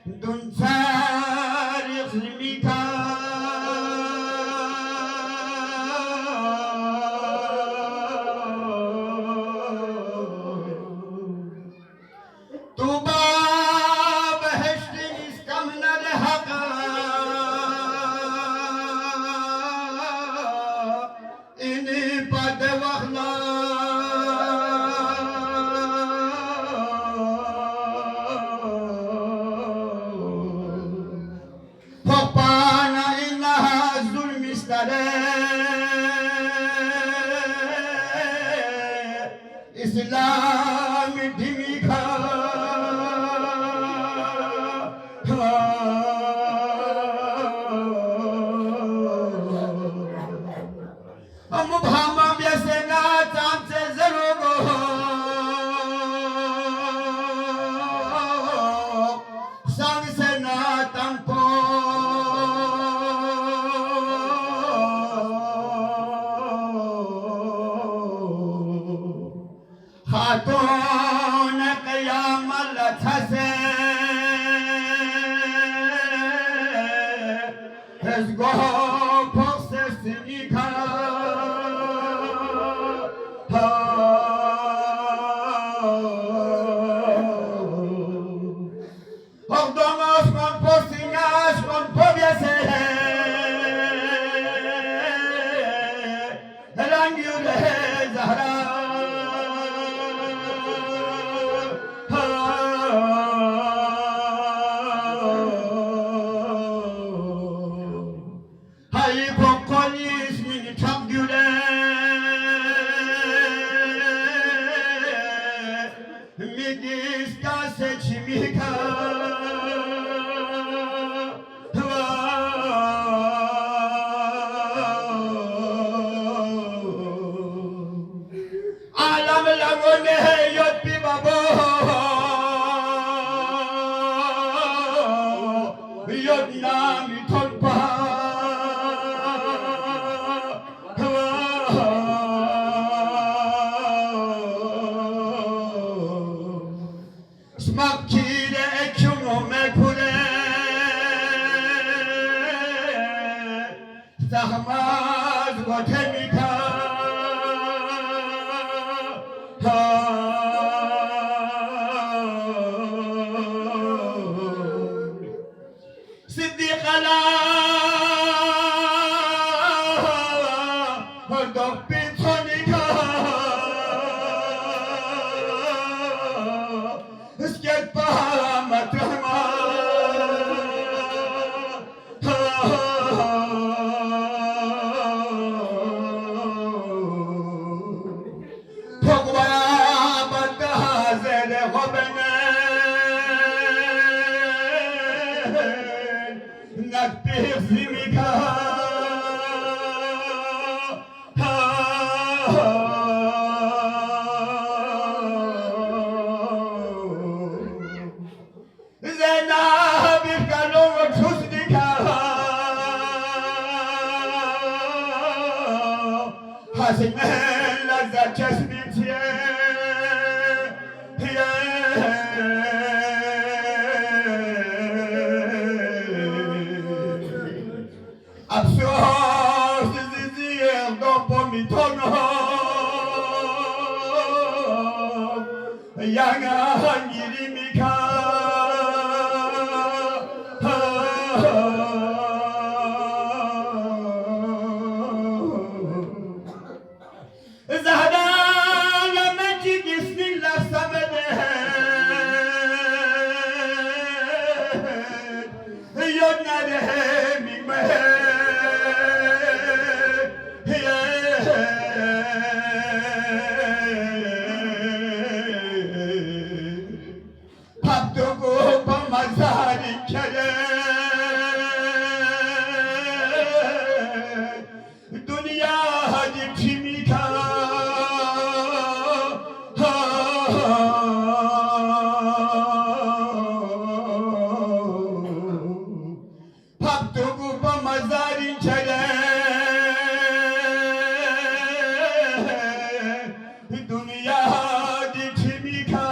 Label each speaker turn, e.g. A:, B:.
A: دون فارغ الميكا طوبى بهشت اسكمنا لحقا إني بد وخلا فقانا إنها الظلم إسلام دميكا مبهما بيسنا تامسه زروغو سانسنا تامپو خاتون قیام لتسه هزگو پوسس نیکا اقدام آسمان پوسینگ آسمان پویسه رنگیوله زهرا Hay pokolis mini çamgüle midis kase çimika alam lagone yot pi babo yot nami tolpa smakire ekjumo mekure zahmaz gotemika صديق لا هردوك بيتونيكا اسكت بها مترهما فقوى بدها زيد غبنين نكبه زميكا زينب كانوا حسنكا حسن لذة جسمتي Absurd désir dans pomitono Yanga hangirimika Zahra lameti bismillah samede Yodnade migme Paptogo pamazari kere Dünya hadi kimika Paptogo pamazari kere Dünya hadi kimika